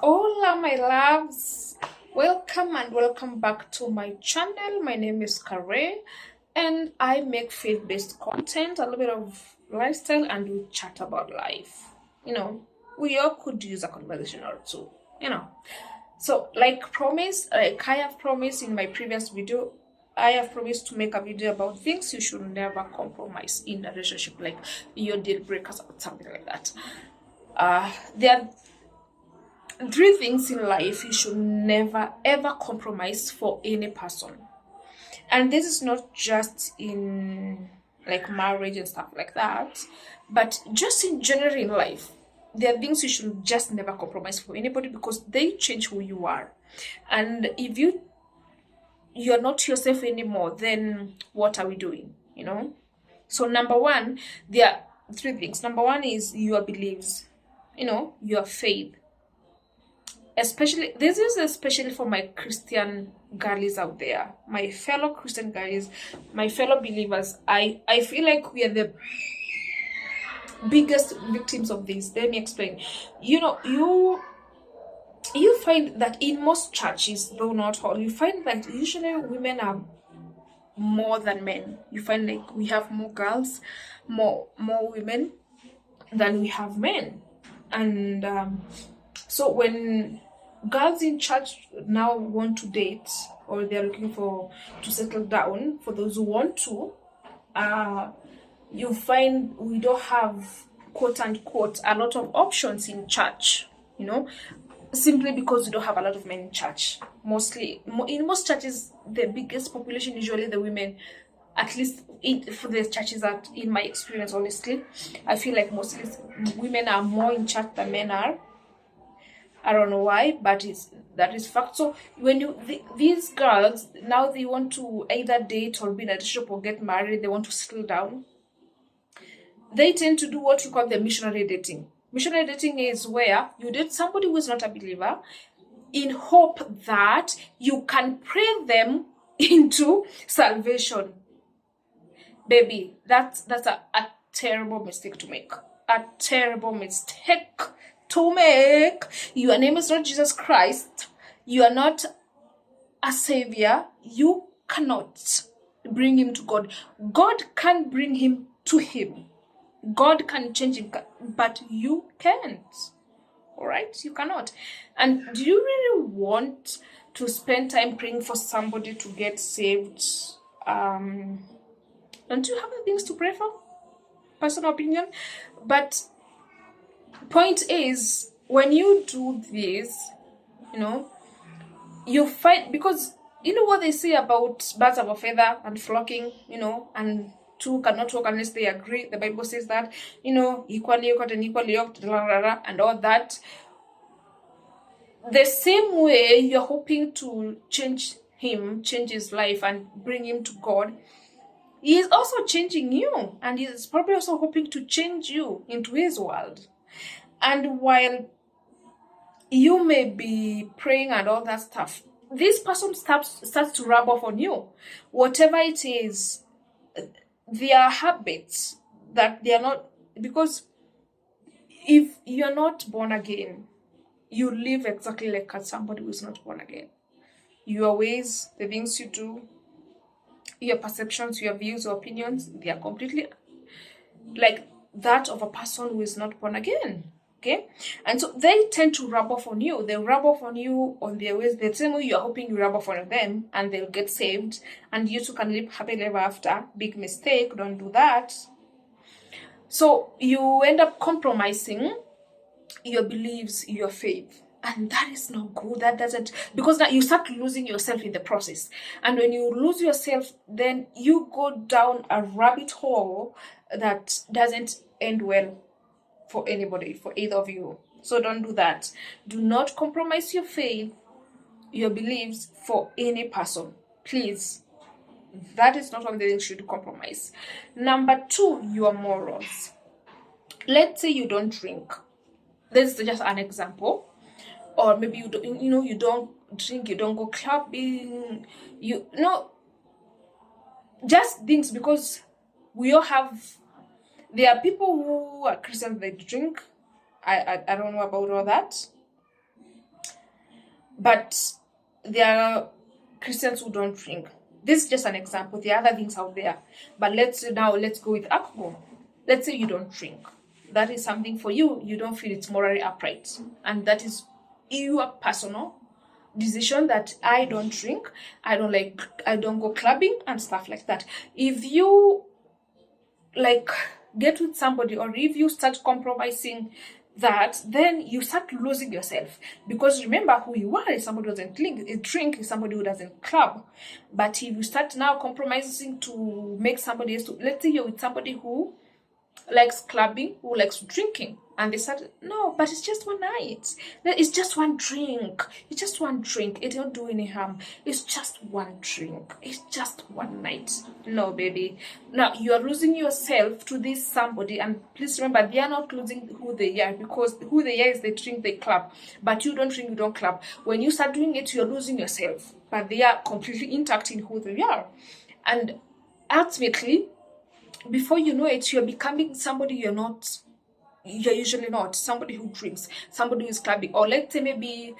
Hola, my loves. Welcome and welcome back to my channel. My name is Karey, and I make faith-based content, a little bit of lifestyle, and we chat about life. You know, we all could use a conversation or two. You know, so like promised, like I have promised in my previous video, I have promised to make a video about things you should never compromise in a relationship, like your deal breakers or something like that. There are three things in life you should never ever compromise for any person. And this is not just in like marriage and stuff like that, but just in general in life. There are things you should just never compromise for anybody because they change who you are. And if you're not yourself anymore, then what are we doing? So number one, there are three things. Number one is your beliefs, your faith. Especially this is especially for my Christian girlies out there, my fellow Christian girlies, my fellow believers. I feel like we are the biggest victims of this. Let me explain. You find that in most churches, though not all, you find that usually women are more than men. You find like we have more girls, more women than we have men. And so when girls in church now want to date, or they're looking to settle down, for those who want to, you find we don't have, quote unquote, a lot of options in church, simply because we don't have a lot of men in church. Mostly, in most churches, the biggest population, usually the women, at least for the churches that, in my experience, honestly, I feel like mostly women are more in church than men are. I don't know why, but that is fact. So when these girls now, they want to either date or be in a relationship or get married, they want to settle down, they tend to do what we call the missionary dating. Missionary dating is where you date somebody who is not a believer in hope that you can pray them into salvation. Baby, that's a terrible mistake to make. A terrible mistake to make. Your name is not Jesus Christ. You are not a savior. You cannot bring him to God. God can bring him to him. God can change him, but you can't. All right? You cannot. And do you really want to spend time praying for somebody to get saved? Don't you have the things to pray for? Personal opinion. But point is, when you do this, you find, because you know what they say about birds of a feather and flocking, and two cannot walk unless they agree. The Bible says that, equally yoked and equally yoked, and all that. The same way you're hoping to change his life and bring him to God, he is also changing you, and he is probably also hoping to change you into his world. And while you may be praying and all that stuff, this person starts to rub off on you. Whatever it is, their habits that they are not, because if you're not born again, you live exactly like somebody who is not born again. Your ways, the things you do, your perceptions, your views, your opinions, they are completely like that of a person who is not born again. Okay? And so they tend to rub off on you. They rub off on you on their ways, the same way you're hoping you rub off on them, and they'll get saved, and you two can live happily ever after. Big mistake, don't do that. So you end up compromising your beliefs, your faith. And that is not good. That doesn't, because now you start losing yourself in the process. And when you lose yourself, then you go down a rabbit hole that doesn't end well for anybody, for either of you. So don't do that. Do not compromise your faith, your beliefs for any person. Please. That is not something you should compromise. Number two, your morals. Let's say you don't drink. This is just an example. Or maybe you don't drink, you don't go clubbing, just things, because we all have, there are people who are Christians, they drink. I don't know about all that. but there are Christians who don't drink. This is just an example. There are other things out there. But let's go with alcohol. Let's say you don't drink. That is something for you. You don't feel it's morally upright. And that is your personal decision that I don't drink. I don't go clubbing and stuff like that. If you get with somebody, or if you start compromising that, then you start losing yourself. Because remember, who you are is somebody who doesn't drink is somebody who doesn't club. But if you start now compromising to make somebody else, let's say you're with somebody who likes clubbing, who likes drinking, and they start, no, but it's just one night, it's just one drink, it don't do any harm, it's just one drink, it's just one night. No, baby, now you are losing yourself to this somebody. And please remember, they are not losing who they are, because who they are is they drink, they club, but you don't drink, you don't club. When you start doing it, you're losing yourself, but they are completely intact in who they are. And ultimately, before you know it, you're becoming somebody you're usually not. Somebody who drinks, somebody who is clubbing. Or let's say maybe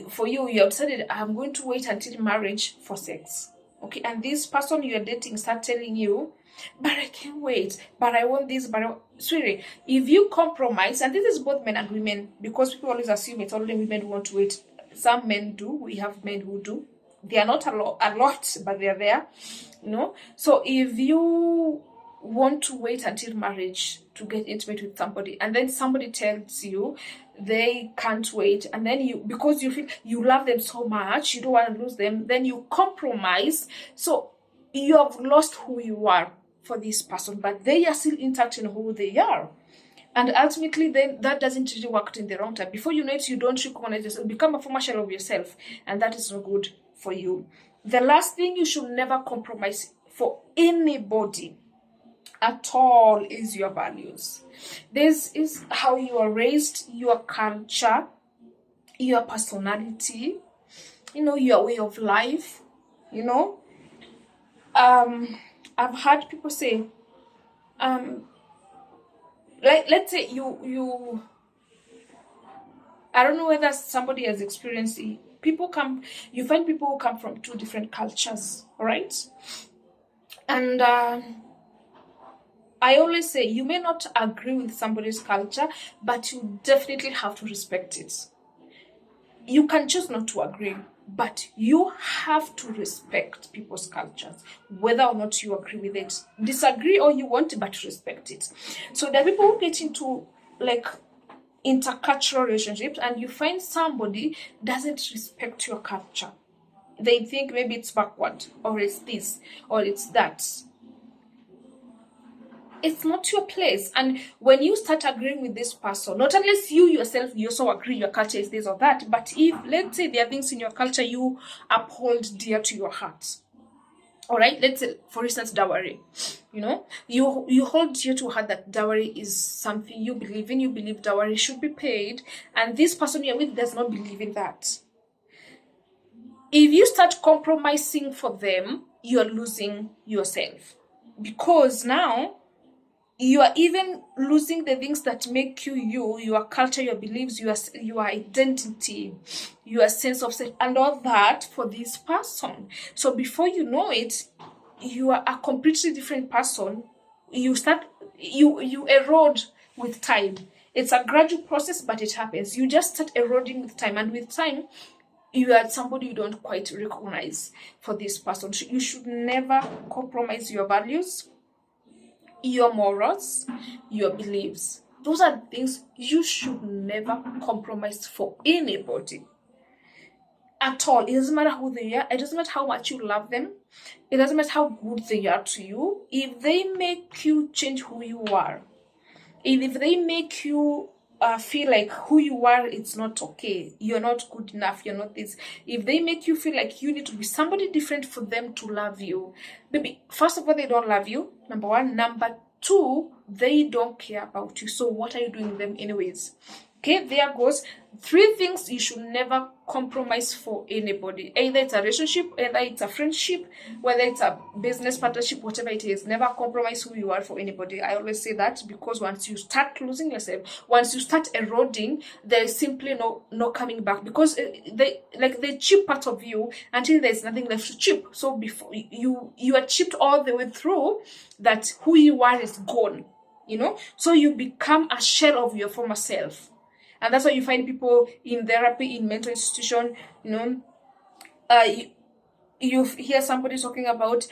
for you have decided, I'm going to wait until marriage for sex. Okay, and this person you're dating start telling you, but I can't wait, but I want this, sorry, if you compromise, and this is both men and women, because people always assume it's only women who want to wait. Some men do. We have men who do. They are not a lot, but they are there, So if you want to wait until marriage to get intimate with somebody, and then somebody tells you they can't wait, and then because you feel you love them so much, you don't want to lose them, then you compromise. So you have lost who you are for this person, but they are still intact in who they are. And ultimately, then that doesn't really work in the long term. Before you know it, you don't recognize yourself, you become a former shell of yourself, and that is not good for you. The last thing, you should never compromise for anybody at all is your values. This is how you are raised, your culture, your personality, your way of life. I've heard people say, let's say you I don't know whether somebody has experienced it. You find people who come from two different cultures, right? And I always say, you may not agree with somebody's culture, but you definitely have to respect it. You can choose not to agree, but you have to respect people's cultures, whether or not you agree with it. Disagree all you want, but respect it. So there are people who get into intercultural relationships, and you find somebody doesn't respect your culture. They think maybe it's backward, or it's this, or it's that. It's not your place. And when you start agreeing with this person, not unless you yourself, you also agree your culture is this or that, but if, let's say, there are things in your culture you uphold dear to your heart, all right, let's say, for instance, dowry, you hold dear to heart that dowry is something you believe in, you believe dowry should be paid, and this person you're with does not believe in that. If you start compromising for them, you're losing yourself, because now you are even losing the things that make you, your culture, your beliefs, your identity, your sense of self, and all that for this person. So before you know it, you are a completely different person. You erode with time. It's a gradual process, but it happens. You just start eroding with time, and with time, you are somebody you don't quite recognize for this person. You should never compromise your values, your morals, your beliefs. Those are things you should never compromise for anybody at all. It doesn't matter who they are. It doesn't matter how much you love them. It doesn't matter how good they are to you. If they make you change who you are, if they make you feel like who you are, it's not okay, you're not good enough, you're not this, if they make you feel like you need to be somebody different for them to love you, maybe first of all, they don't love you, number one. Number two, they don't care about you. So what are you doing with them anyways? Okay, there goes 3 things you should never compromise for anybody. Either it's a relationship, either it's a friendship, whether it's a business partnership, whatever it is, never compromise who you are for anybody. I always say that because once you start losing yourself, once you start eroding, there is simply no coming back, because they chip part of you until there's nothing left to chip. So before you are chipped all the way through, that who you are is gone, so you become a shell of your former self. And that's why you find people in therapy, in mental institution, you hear somebody talking about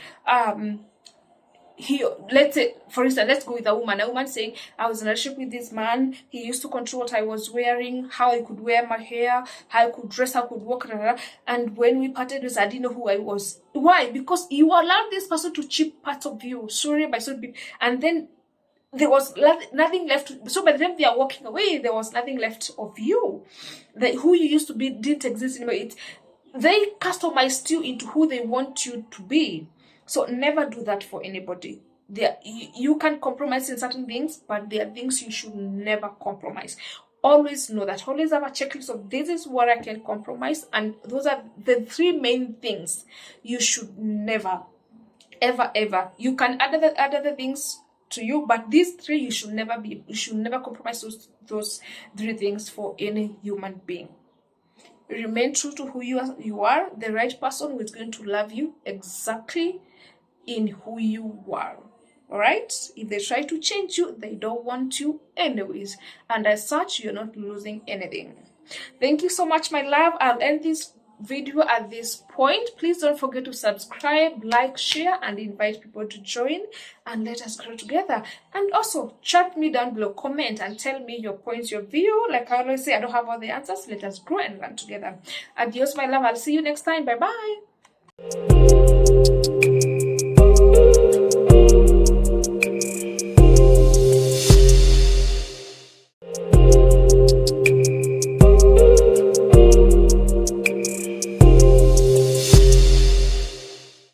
let's say, for instance, let's go with a woman saying, I was in a relationship with this man, he used to control what I was wearing, how I could wear my hair, how I could dress, how I could walk, and when we parted ways, I didn't know who I was. Why? Because you allowed this person to chip parts of you, story by story, and then there was nothing left. So by the time they are walking away, there was nothing left of you. Who you used to be didn't exist anymore. They customized you into who they want you to be. So never do that for anybody. You can compromise in certain things, but there are things you should never compromise. Always know that. Always have a checklist of, this is what I can compromise, and those are the 3 main things you should never, ever. You can add other things to you, but these 3 you should never compromise those 3 things for any human being. Remain true to who you are, the right person who is going to love you exactly in who you are. All right? If they try to change you, they don't want you anyways, and as such, you're not losing anything. Thank you so much, my love. I'll end this video at this point. Please don't forget to subscribe, like, share, and invite people to join, and let us grow together. And also chat me down below, comment and tell me your points, your view. Like I always say, I don't have all the answers. Let us grow and learn together. Adios, my love. I'll see you next time. Bye bye.